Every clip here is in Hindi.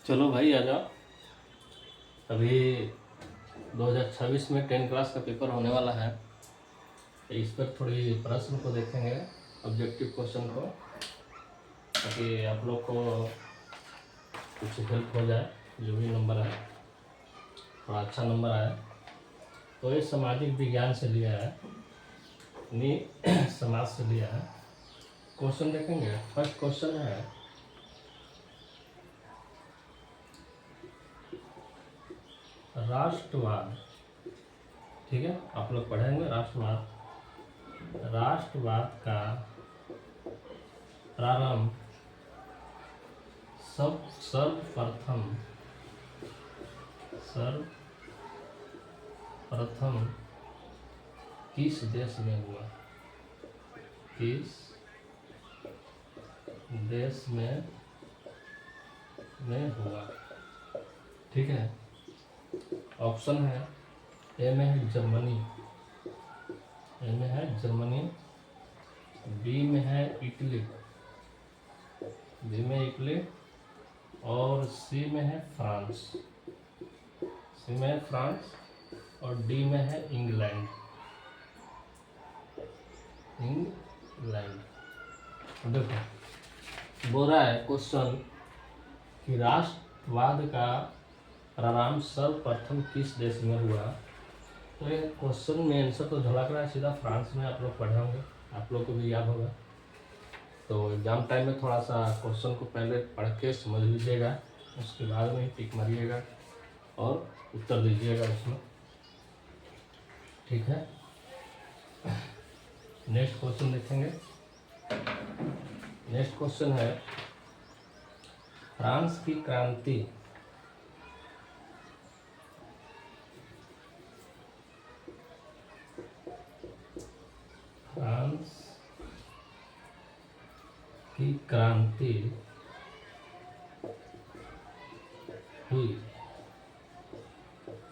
चलो भाई आ जाओ। अभी 2026 में 10 क्लास का पेपर होने वाला है, तो इस पर थोड़ी प्रश्न को देखेंगे, ऑब्जेक्टिव क्वेश्चन को, ताकि आप लोग को कुछ हेल्प हो जाए। जो भी नंबर है थोड़ा अच्छा नंबर आए। तो ये सामाजिक विज्ञान से लिया है, समाज से लिया है। क्वेश्चन देखेंगे। फर्स्ट क्वेश्चन है, राष्ट्रवाद। ठीक है, आप लोग पढ़ेंगे राष्ट्रवाद। राष्ट्रवाद का प्रारंभ सर्वप्रथम किस देश में हुआ? किस देश में हुआ? ठीक है, ऑप्शन है, ए में है जर्मनी, बी में है इटली, और सी में है फ्रांस, और डी में है इंग्लैंड। देखो, बोल रहा है क्वेश्चन कि राष्ट्रवाद का प्रारंभ सर्वप्रथम किस देश में हुआ। तो ये क्वेश्चन में आंसर तो झलक रहा है सीधा फ्रांस में। आप लोग पढ़े होंगे, आप लोग को भी याद होगा। तो एग्जाम टाइम में थोड़ा सा क्वेश्चन को पहले पढ़ के समझ लीजिएगा, उसके बाद में टिक मारिएगा और उत्तर दीजिएगा उसमें। ठीक है, नेक्स्ट क्वेश्चन देखेंगे। नेक्स्ट क्वेश्चन है, फ्रांस की क्रांति हुई,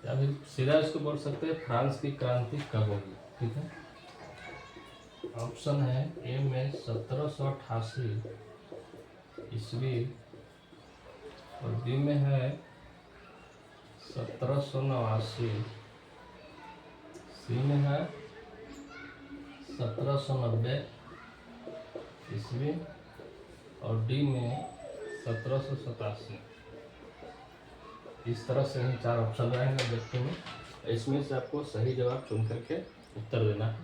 या फिर सीधा इसको बोल सकते हैं फ्रांस की क्रांति कब होगी। ठीक है, ऑप्शन है, ए में 1788 ईस्वी, और बी में है 1789, सी में है 1790 ईस्वी, और डी में 1787। इस तरह से ही 4 ऑप्शन रहेंगे देखते हैं, इसमें से आपको सही जवाब चुन करके उत्तर देना है।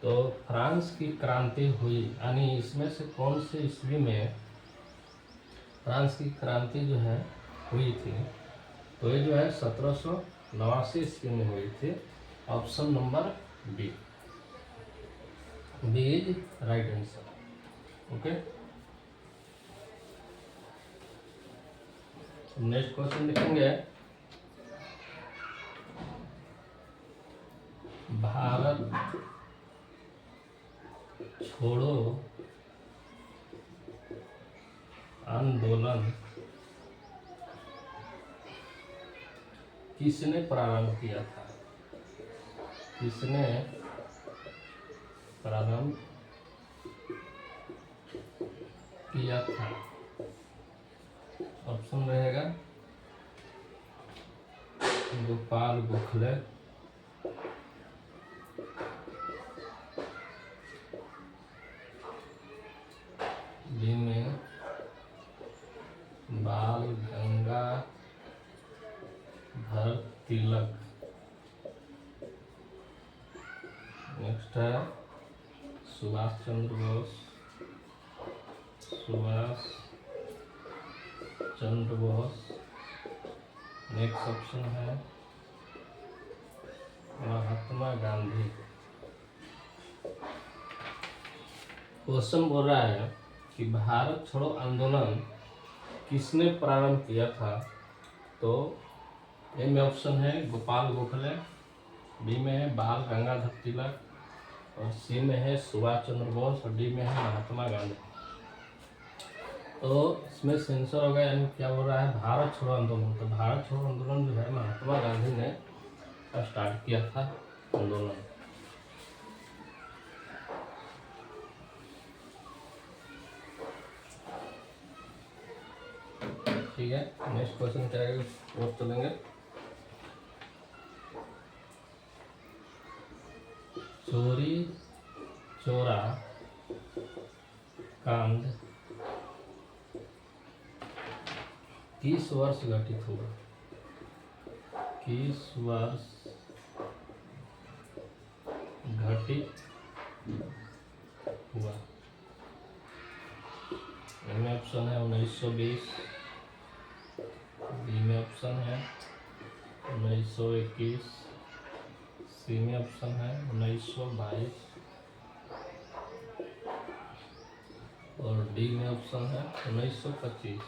तो फ्रांस की क्रांति हुई, यानी इसमें से कौन से ईस्वी में फ्रांस की क्रांति जो है हुई थी? तो ये जो है 1789 ईस्वी में हुई थी। Option number B is right answer. Okay, next question लिखेंगे, भारत छोड़ो आंदोलन किसने प्रारंभ किया था? किसने प्रारंभ किया था? ऑप्शन रहेगा, गोपाल गोखले, बी में बाल गंगाधर तिलक, नेक्स्ट है सुभाष चंद्र बोस, नेक्स्ट ऑप्शन है महात्मा गांधी। क्वेश्चन बोल रहा है कि भारत छोड़ो आंदोलन किसने प्रारंभ किया था? तो ए में ऑप्शन है गोपाल गोखले, बी में है बाल गंगाधर तिलक, और सी में है सुभाष चंद्र बोस, और डी में है महात्मा गांधी। तो इसमें सेंसर होगा, यानी क्या बोल रहा है, भारत छोड़ो आंदोलन। तो भारत छोड़ो आंदोलन जो है महात्मा गांधी ने स्टार्ट किया था आंदोलन। ठीक है, नेक्स्ट क्वेश्चन क्या है और चलेंगे। चोरी चोरा कांड किस वर्ष घटित हुआ? किस वर्ष घटित हुआ? ए में ऑप्शन है 1920, बी में ऑप्शन है 1921, सी में ऑप्शन है 1922 और डी में ऑप्शन है 1925।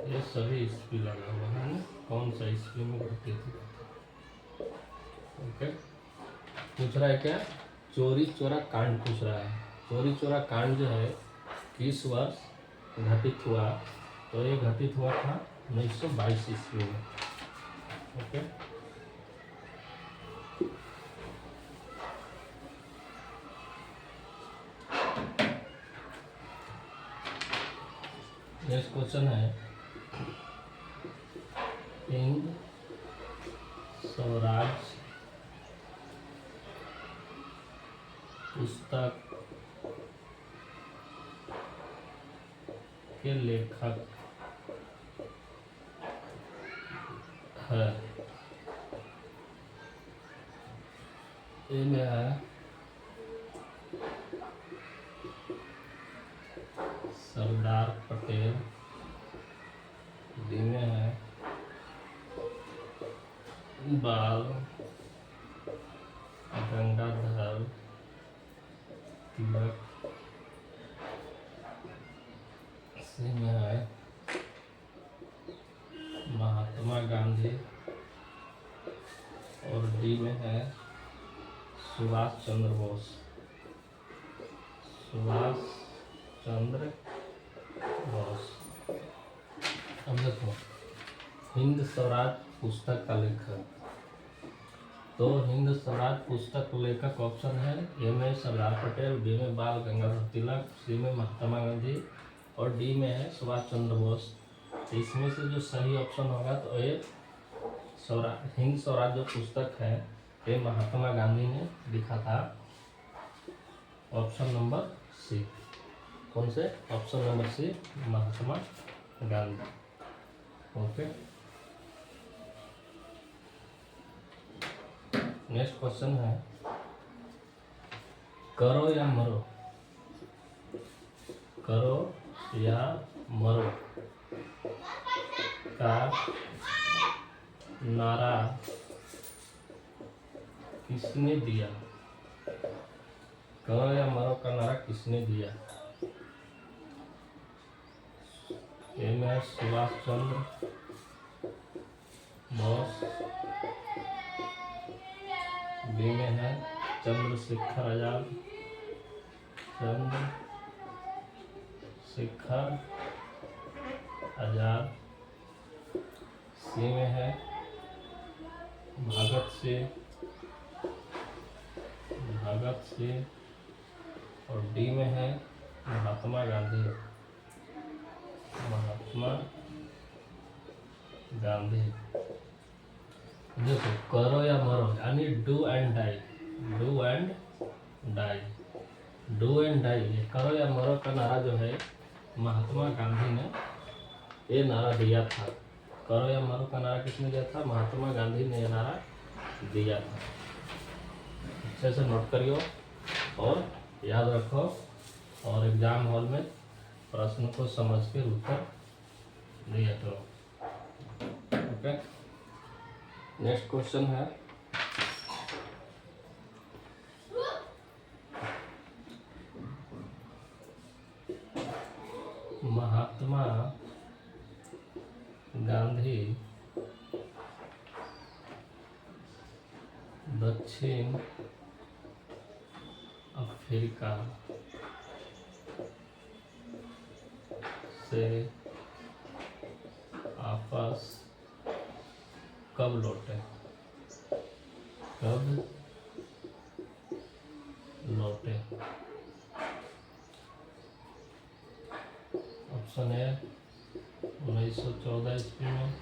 ये सभी ईस्वी लगा हुआ है ना, कौन सा ईस्वी में घटित हुआ? ओके, पूछ रहा है क्या? चोरी चोरा कांड पूछ रहा है। चोरी चोरा कांड जो है किस वर्ष घटित हुआ? तो ये घटित हुआ था 1922 ईस्वी में। ओके, नेक्स्ट क्वेश्चन है हिंद स्वराज पुस्तक के लेखक है। ए में है सरदार पटेल, डी में है बाल गंगाधर तिलक, सी में है महात्मा गांधी और डी में है सुभाष चंद्र बोस। सुभाष चंद्र बोस। अब देखो, हिंद स्वराज पुस्तक का लेखक, तो हिंद स्वराज पुस्तक लेखक ऑप्शन है ए में सरदार पटेल, बी में बाल गंगाधर तिलक, सी में महात्मा गांधी और डी में है सुभाष चंद्र बोस। तो इसमें से जो सही ऑप्शन होगा तो ये हिंद स्वराज जो पुस्तक है ये महात्मा गांधी ने लिखा था। Option number C. कौन से? Option number C, Mahatma Gandhi. Okay, next question है करो या मरो। करो या मरो का नारा किसने दिया? करो या मरो का नारा किसने दिया? ए में सुभाष चंद्र बोस, बी में है चंद्रशेखर आजाद, चंद्रशेखर आजाद, सी में है भगत सिंह और डी में है महात्मा गांधी। देखो, करो या मरो यानी डू एंड डाई। ये करो या मरो का नारा जो है महात्मा गांधी ने ये नारा दिया था। करो या मरो का नारा किसने दिया था? महात्मा गांधी ने यह नारा दिया था। अच्छे से नोट करियो और याद रखो और एग्जाम हॉल में प्रश्न को समझ के उत्तर दिया करो। ओके, नेक्स्ट क्वेश्चन है महात्मा गांधी दक्षिण अफ्रीका से वापस कब लौटे? ऑप्शन है 1914 ईस्वी में,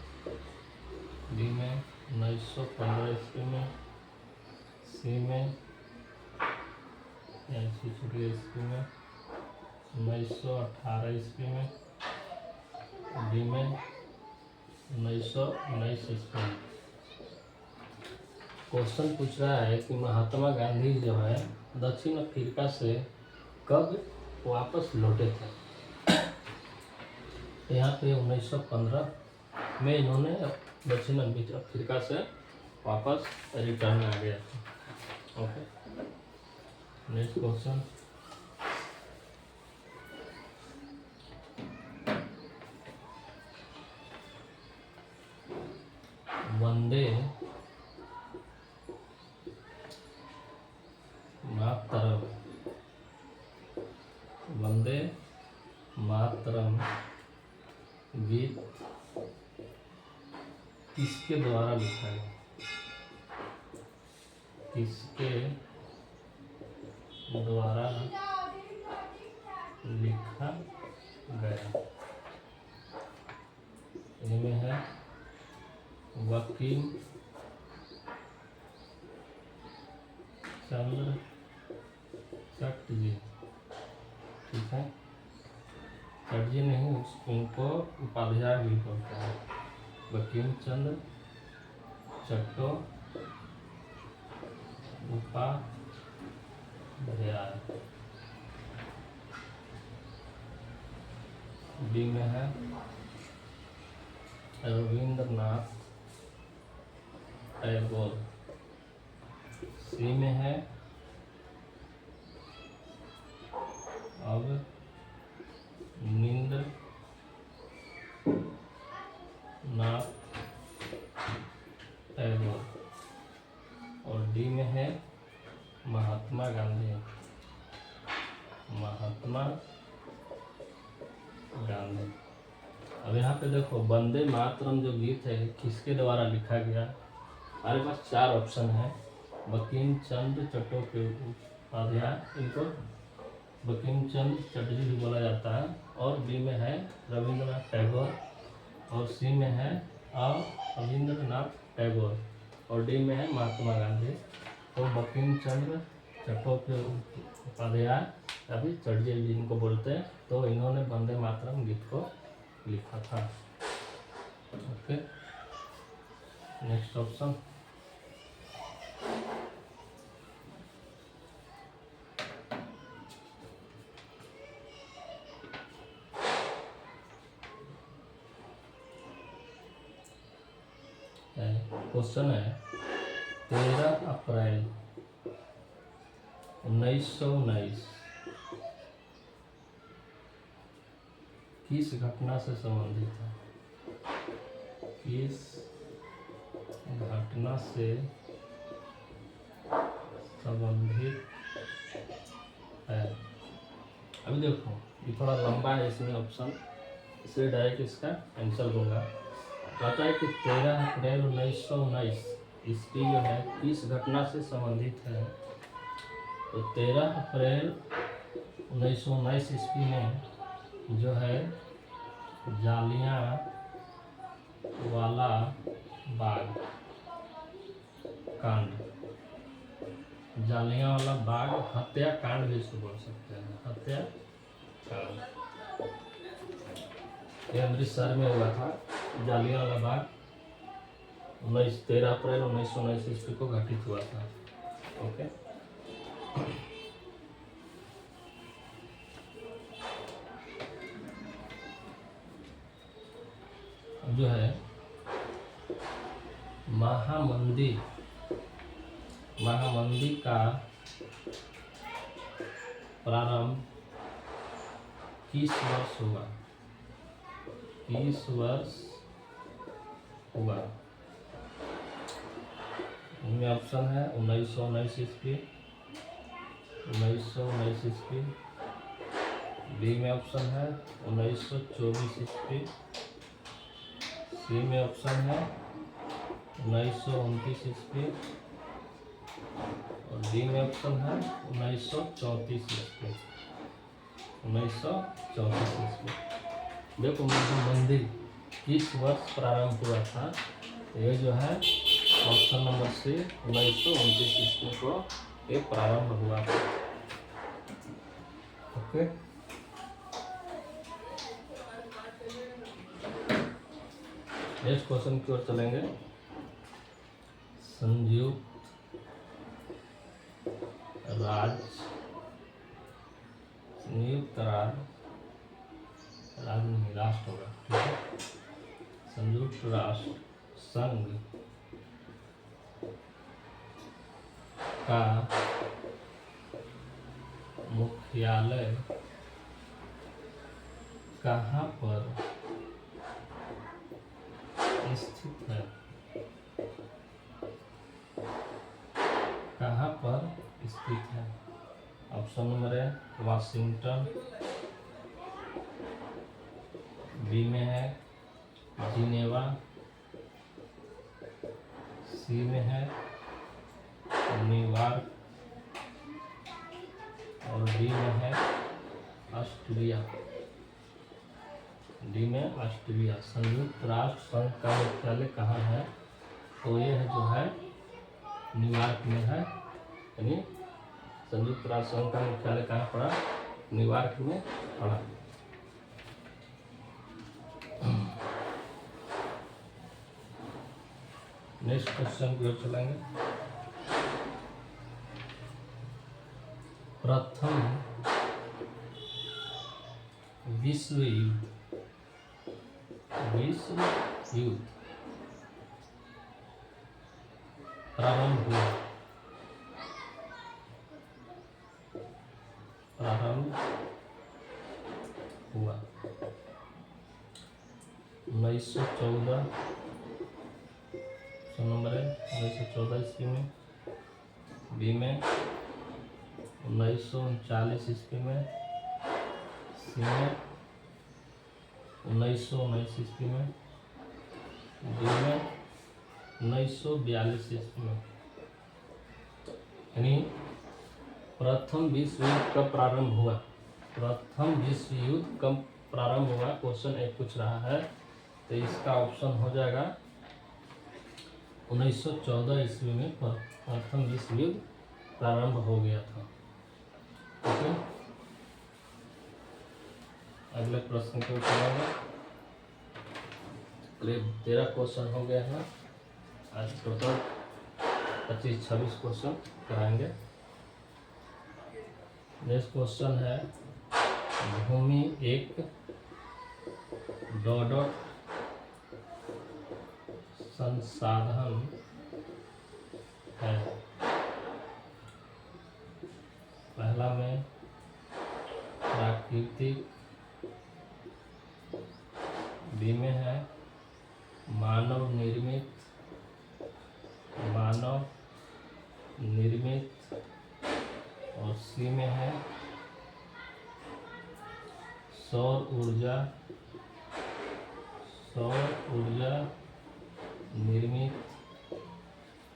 बी में 1915 ईस्वी में, सी में 1918 ईस्वी में, 1918 ईस्वी में, डी में 1919 ईस्वी में। क्वेश्चन पूछ रहा है कि महात्मा गांधी जो है दक्षिण अफ्रीका से कब वापस लौटे थे। यहाँ पे 1915 में इन्होंने दक्षिण अफ्रीका से वापस रिटर्न आ गया था। Okay, next question. Vande Mataram, Vande Mataram गीत किसके द्वारा लिखा गया? किसके द्वारा लिखा गया? इनमें है बंकिम चंद्र चटर्जी, ठीक है, चटर्जी नहीं, उनको उपाध्याय भी बोलते हैं। बंकिम चंद्र चट्टोपाध्याय। बी में है रविंद्रनाथ टैगोर। सी में है अब नींद्र नाथ टैगोर। और डी में है महात्मा गांधी, महात्मा गांधी। अब यहाँ पे देखो वंदे मातरम जो गीत है किसके द्वारा लिखा गया? हमारे पास चार ऑप्शन है। बंकिम चंद्र चट्टोपाध्याय, इनको बंकिम चंद्र चटर्जी भी बोला जाता है। और बी में है रविंद्रनाथ टैगोर, और सी में है रविंद्रनाथ टैगोर, और डी में है महात्मा गांधी। तो बंकिम चंद्र चट्टोपाध्याय या फिर चटर्जी जिनको बोलते हैं, तो इन्होंने वंदे मातरम गीत को लिखा था। Okay, next option. क्वेश्चन है 13 अप्रैल 1919 किस घटना से संबंधित है? किस घटना से संबंधित है? अभी देखो ये थोड़ा लंबा है, इसमें ऑप्शन, इसलिए डायरेक्ट इसका आंसर दूंगा। कहता है कि 13 अप्रैल 1919 ईस्वी जो है किस घटना से संबंधित है? तो 13 अप्रैल 1919 ईस्वी में जो है जालियांवाला बाग कांड, जालियांवाला बाग हत्याकांड भी इसको बोल सकते हैं, हत्याकांड। ये अमृतसर में हुआ था जालियांवाला बाग, 13 अप्रैल 1919 ईस्वी को घटित हुआ था। ओके, जो है महामंदी का प्रारंभ किस वर्ष हुआ? किस वर्ष हुआ? इनमें ऑप्शन है 1919 ईस्वी, 1919 ईस्वी। बी में ऑप्शन है 1924 ईस्वी। सी में ऑप्शन है 1929 ईस्वी, और डी में ऑप्शन है 1934 ईस्वी। 1934 ईस्वी। देखो मंदिर किस वर्ष प्रारंभ हुआ था? ये जो है ऑप्शन नंबर सी 1929 ईस्वी को ये प्रारंभ हुआ था। ओके, नेक्स्ट क्वेश्चन की ओर चलेंगे। संयुक्त राष्ट्र होगा, ठीक है। संयुक्त राष्ट्र संघ का मुख्यालय कहाँ पर स्थित है? कहाँ पर स्थित है? Option number A Washington, B में है जिनेवा, सी में है न्यूयॉर्क और डी में है ऑस्ट्रेलिया। डी में ऑस्ट्रेलिया। संयुक्त राष्ट्र संघ का मुख्यालय कहाँ है? तो ये है जो है न्यूयॉर्क में है, यानी संयुक्त राष्ट्र संघ का मुख्यालय कहाँ पड़ा? न्यूयॉर्क में पड़ा। नेक्स्ट क्वेश्चन की ओर चलेंगे। प्रथम विश्व युद्ध प्रारंभ हुआ 1914 नंबर है 1914 ईस्वी में, बी में 1939 ईस्वी में, सी में 1919 ईस्वी में, डी में 1942 ईस्वी में। यानी प्रथम विश्व युद्ध कब प्रारंभ हुआ? प्रथम विश्व युद्ध कब प्रारंभ हुआ, क्वेश्चन एक पूछ रहा है। तो इसका ऑप्शन हो जाएगा 1914 ईस्वी में प्रथम विश्व युद्ध प्रारंभ हो गया था। ओके, अगले प्रश्न को चलेंगे। 13 क्वेश्चन हो गया है, आज टोटल 25-26 क्वेश्चन कराएंगे। नेक्स्ट क्वेश्चन है भूमि एक डॉट संसाधन है। पहला में प्राकृतिक, बी में है मानव निर्मित और सी में है सौर ऊर्जा निर्मित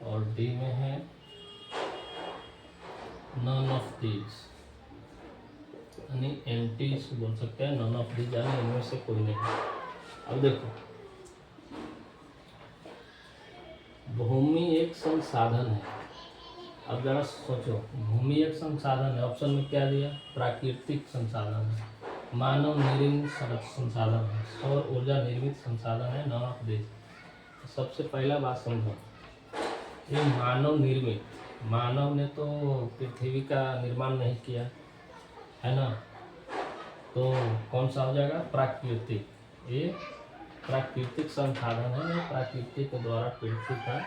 और डी में है नन ऑफ दीज, यानी एंटी इसको बोल सकते हैं, नन ऑफ दीज यानी इनमें से कोई नहीं। अब देखो, भूमि एक संसाधन है। अब जरा सोचो, भूमि एक संसाधन है, ऑप्शन में क्या दिया? प्राकृतिक संसाधन है, मानव निर्मित संसाधन है, सौर ऊर्जा निर्मित संसाधन है, नॉन ऑफ दिस। सबसे पहला बात समझो, ये मानव निर्मित, मानव ने तो पृथ्वी का निर्माण नहीं किया है ना, तो कौन सा हो जाएगा? प्राकृतिक। ये प्राकृतिक संसाधन है, प्राकृतिक के द्वारा पृथ्वी का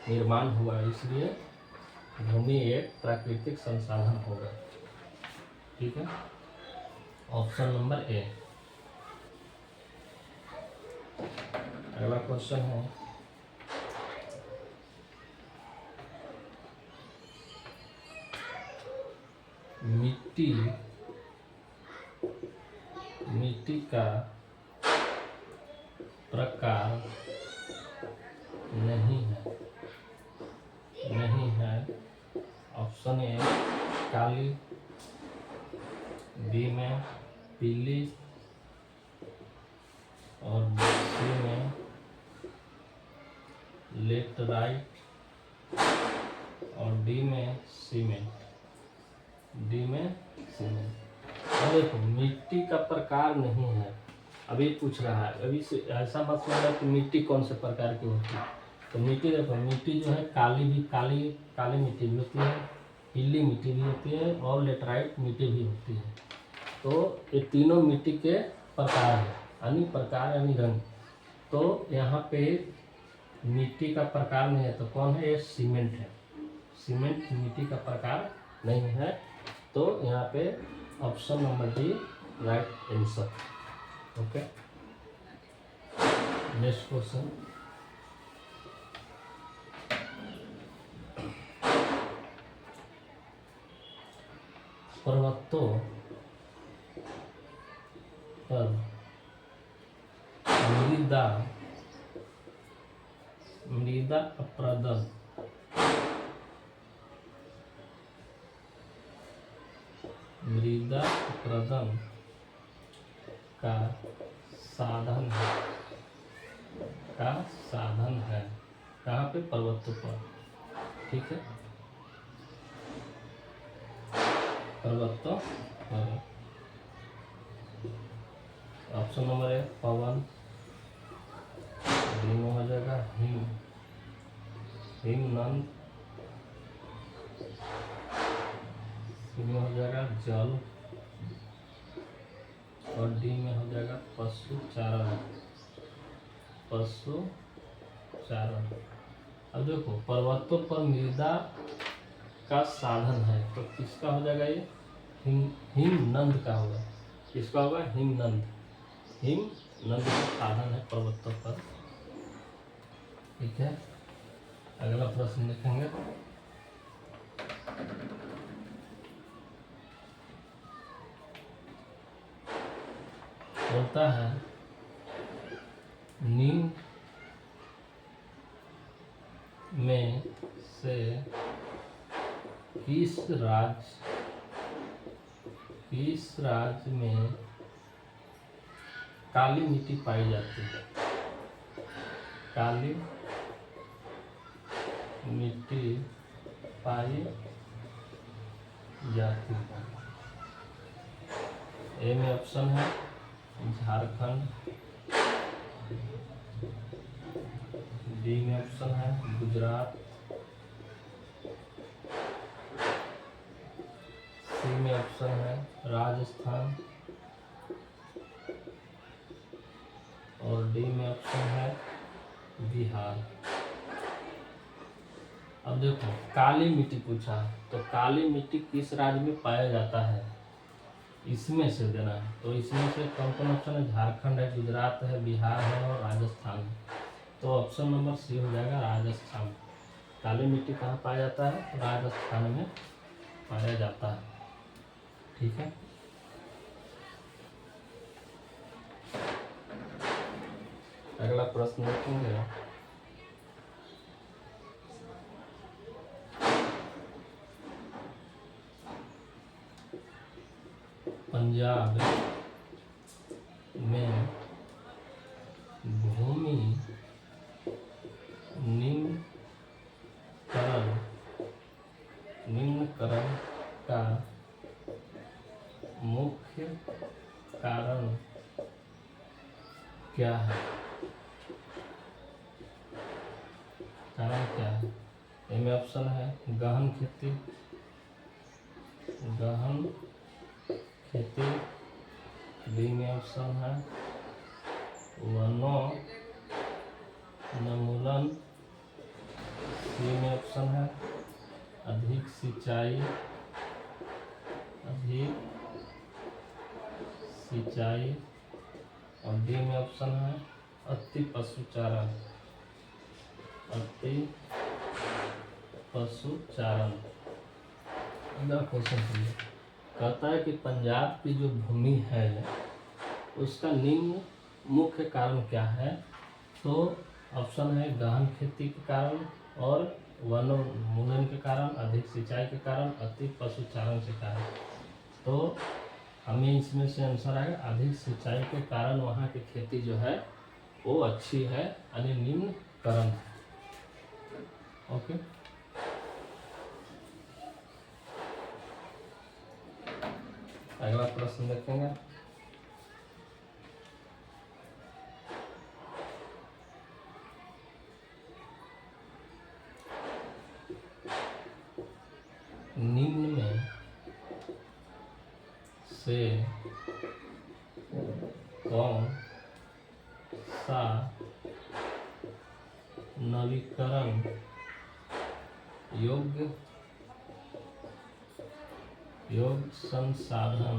निर्माण हुआ, इसलिए भूमि एक प्राकृतिक संसाधन होगा। ठीक है, ऑप्शन नंबर ए। अगला क्वेश्चन है मिट्टी का प्रकार नहीं है। ऑप्शन ए काली, बी में पीली, और सी में लेफ्ट राइट और डी में सीमेंट, डी में सीमेंट। अब देखो मिट्टी का प्रकार नहीं है, अभी पूछ रहा है, अभी से ऐसा मत समझना कि मिट्टी कौन से प्रकार की होती है। तो मिट्टी देखो, मिट्टी जो है काली मिट्टी भी होती है, पीली मिट्टी भी होती है और लेटराइट मिट्टी भी होती है। तो ये तीनों मिट्टी के प्रकार है, यानी प्रकार यानी रंग। तो यहाँ पे मिट्टी का प्रकार नहीं है, तो कौन है, ये सीमेंट है। सीमेंट मिट्टी का प्रकार नहीं है, तो यहाँ पे option number D right answer. Okay, next question. पर्वतों पर मृदा अपरदन का साधन है कहाँ पे, पर्वतों पर। ठीक है, पर्वतों पर। ऑप्शन नंबर ए पवन, डी में हो जाएगा हिमनद, सी में हो जाएगा जल और डी में हो जाएगा पशुचारण। अब देखो पर्वतों पर मृदा का साधन है, तो किसका हो जाएगा ये, हिमनद का होगा। किसका होगा, हिमनद का साधन है पर्वतों पर। ठीक है, अगला प्रश्न देखेंगे। बोलता है निम्न में से किस राज्य में काली मिट्टी पाई जाती है। काली मिट्टी पाई जाती है। ए में ऑप्शन है झारखंड, डी में ऑप्शन है गुजरात, सी में ऑप्शन है राजस्थान और डी में ऑप्शन है बिहार। अब देखो काली मिट्टी पूछा, तो काली मिट्टी किस राज्य में पाया जाता है, इसमें से देना है। तो इसमें से कौन कौन ऑप्शन है, झारखंड है, गुजरात है, बिहार है और राजस्थान है। तो ऑप्शन नंबर सी हो जाएगा राजस्थान। काली मिट्टी कहाँ पाया जाता है, तो राजस्थान में पाया जाता है। ठीक है, अगला प्रश्न देखेंगे। पंजाब में भूमि निम्नकरण का मुख्य कारण क्या है। कारण क्या है, इनमें ऑप्शन है गहन खेती, बी में ऑप्शन है वनोन्मूलन, सी में ऑप्शन है अधिक सिंचाई और डी में ऑप्शन है अति पशुचारण। अगला क्वेश्चन सुनिए, कहता है कि पंजाब की जो भूमि है उसका निम्न मुख्य कारण क्या है। तो ऑप्शन है गहन खेती के कारण और वनोन्मूलन के कारण, अधिक सिंचाई के कारण, अति पशुचारण के कारण। तो हमें इसमें से आंसर आएगा अधिक सिंचाई के कारण वहाँ की खेती जो है वो अच्छी है, यानी निम्न करण। ओके, अगला प्रश्न देखेंगे। निम्न में से कौन सा नवीकरण योग्य संसाधन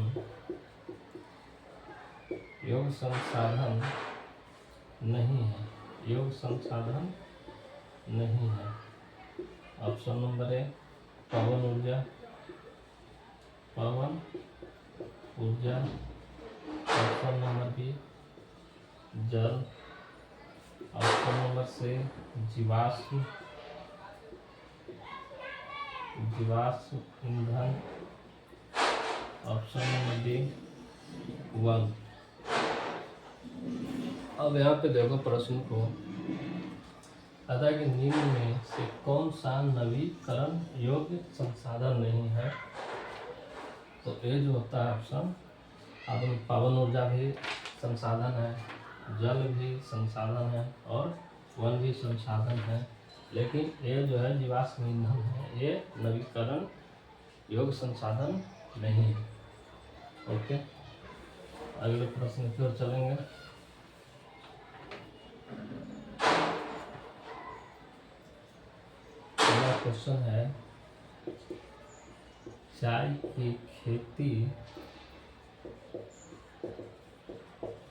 नहीं है, योग संसाधन नहीं है। ऑप्शन नंबर ए पवन ऊर्जा, ऑप्शन नंबर बी जल, ऑप्शन नंबर सी जीवाश्म ईंधन, ऑप्शन नंबर डी वन। अब यहाँ पे देखो प्रश्न को अदा कि निम्न में से कौन सा नवीकरण योग्य संसाधन नहीं है। तो ये जो होता है ऑप्शन, अब पवन ऊर्जा भी संसाधन है, जल भी संसाधन है और वन भी संसाधन है, लेकिन ये जो है जीवाश्म ईंधन है, ये नवीकरण योग्य संसाधन नहीं है। ओके, अगले प्रश्न की ओर चलेंगे। अगला क्वेश्चन है चाय की खेती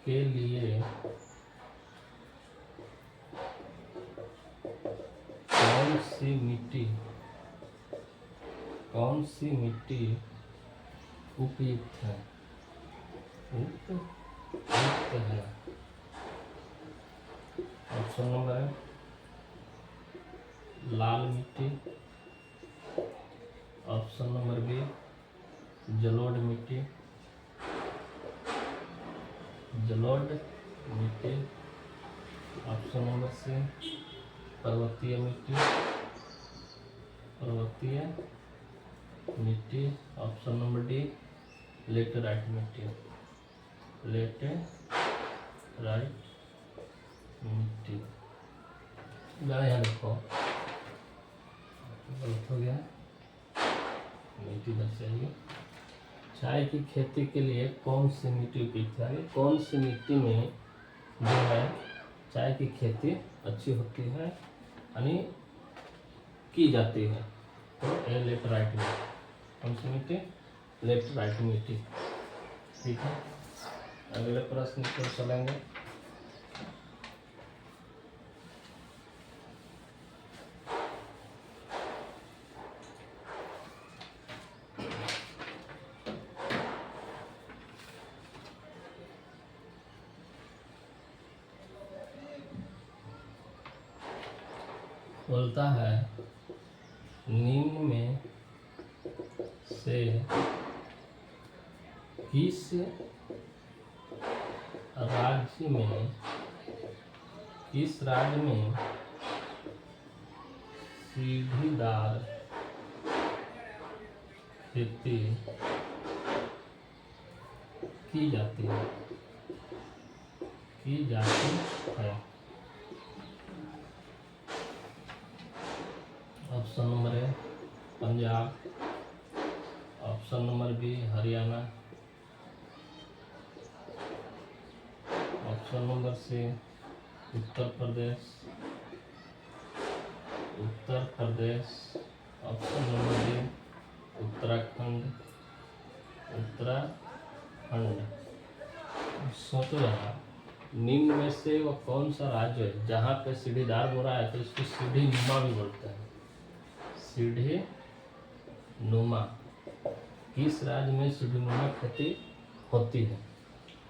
के लिए कौन सी मिट्टी उपयुक्त है? ऑप्शन नंबर है लाल मिट्टी, ऑप्शन नंबर बी जलोढ़ मिट्टी, ऑप्शन नंबर सी पर्वतीय मिट्टी, ऑप्शन नंबर डी लेटेराइट मिट्टी। यहाँ देखो गलत हो गया, मिट्टी बच जाएगी। चाय की खेती के लिए कौन सी मिट्टी उपयुक्त है? कौन सी मिट्टी में जो है चाय की खेती अच्छी होती है, यानी की जाती है? तो ये लेटेराइट मिट्टी। कौन सी मिट्टी? लेटेराइट मिट्टी। ठीक है, अगले प्रश्न पर चलेंगे। बोलता है निम्न में से किस राज्य में सीढ़ीदार खेती की जाती है? ऑप्शन नंबर है Punjab, option number B Haryana, option number C Uttar Pradesh, option number D Uttarakhand. सोचो यार, निम्न में से वो कौन सा राज्य है जहाँ पे सीढ़ीदार बोरा है तो इसको सीढ़ी नुमा भी बोलते हैं। सीढ़ी नुमा, किस राज्य में सीढ़ी नुमा खेती होती है?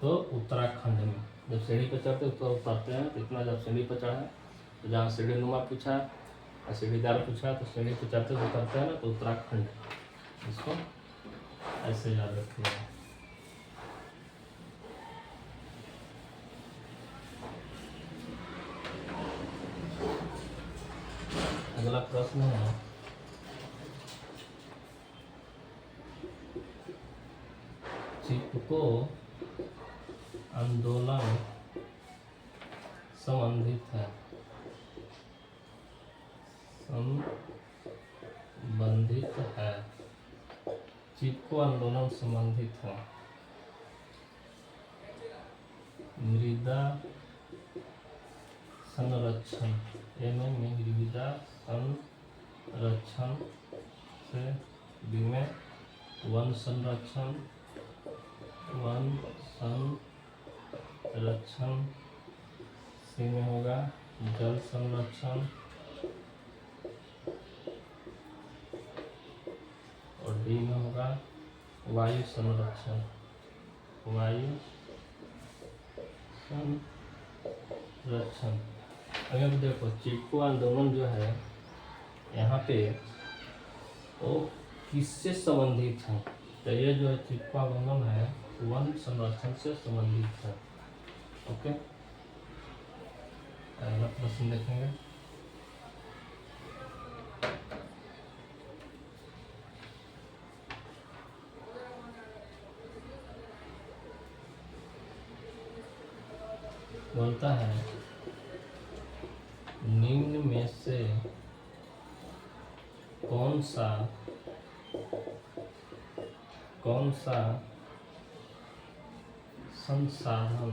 तो उत्तराखंड में। जब सीढ़ी पर चढ़ते तो उतरते हैं, तो इतना जब सीढ़ी पर चढ़ा तो जहाँ सीढ़ी नुमा पूछा और सीढ़ीदार पूछा तो सीढ़ी पर चढ़ते तो उतरते हैं ना, तो उत्तराखंड। इसको ऐसे याद रखिएगा। अगला प्रश्न है चिपको आंदोलन संबंधित है चिपको आंदोलन संबंधित है मृदा संरक्षण में मृदा संरक्षण से बी में वन संरक्षण सी में होगा जल संरक्षण और डी में होगा वायु संरक्षण अगर देखो चिपको आंदोलन जो है यहाँ पे वो किससे संबंधित है, तो ये जो है चिपको आंदोलन है वन संरक्षण से संबंधित है। ओके, अगला प्रश्न देखेंगे। बोलता है निम्न में से कौन सा संसाधन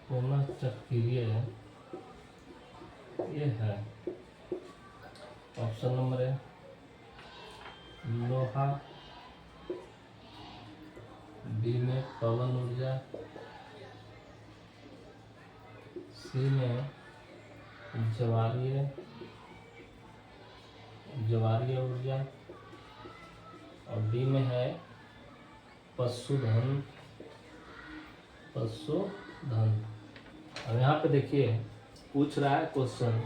पुनः चक्रीय ये है। ऑप्शन नंबर है लोहा, बी में पवन ऊर्जा, सी में ज्वारीय ऊर्जा और डी में है पशुधन। अब यहाँ पे देखिए पूछ रहा है क्वेश्चन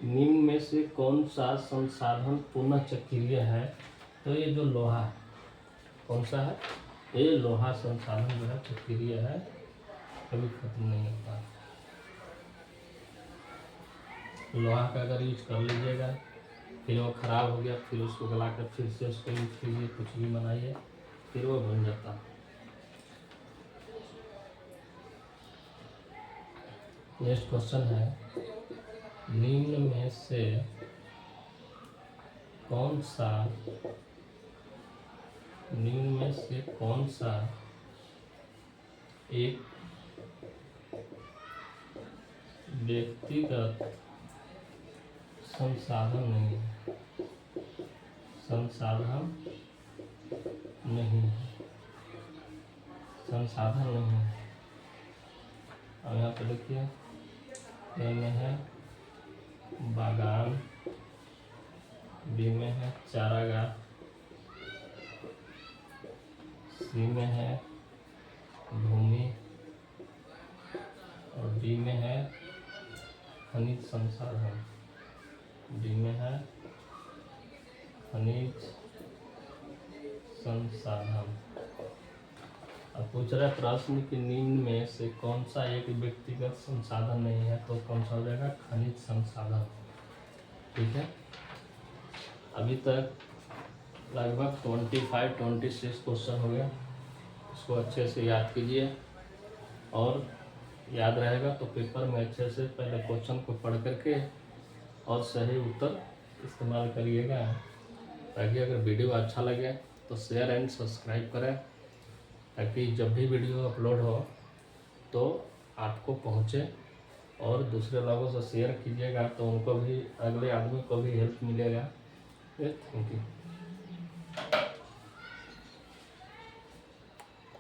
निम्न में से कौन सा संसाधन पुनः चक्रीय है, तो ये जो लोहा कौन सा है, ये लोहा संसाधन जो है चक्रीय है, कभी खत्म नहीं होता। लोहा का अगर यूज कर लीजिएगा फिर वो खराब हो गया, फिर उसको गला कर फिर से उसको यूज कीजिए, कुछ भी बनाइए, फिर वो बन जाता। नेक्स्ट क्वेश्चन है निम्न में से कौन सा एक व्यक्तिगत संसाधन नहीं है। अब यहाँ पे देखिए ए में है बागान, बी में है चारागाह, सी में है भूमि और डी में है खनिज संसाधन। डी में है खनिज संसाधन। अब पूछ रहा है प्रश्न कि निम्न में से कौन सा एक व्यक्तिगत संसाधन नहीं है, तो कौन सा हो जाएगा खनिज संसाधन। ठीक है, अभी तक लगभग 25-26 क्वेश्चन हो गया। इसको अच्छे से याद कीजिए और याद रहेगा तो पेपर में अच्छे से पहले क्वेश्चन को पढ़ करके और सही उत्तर इस्तेमाल करिएगा, ताकि अगर वीडियो अच्छा लगे तो शेयर एंड सब्सक्राइब करें, ताकि जब भी वीडियो अपलोड हो तो आपको पहुँचे और दूसरे लोगों से शेयर कीजिएगा तो उनको भी, अगले आदमी को भी हेल्प मिलेगा। Thank you.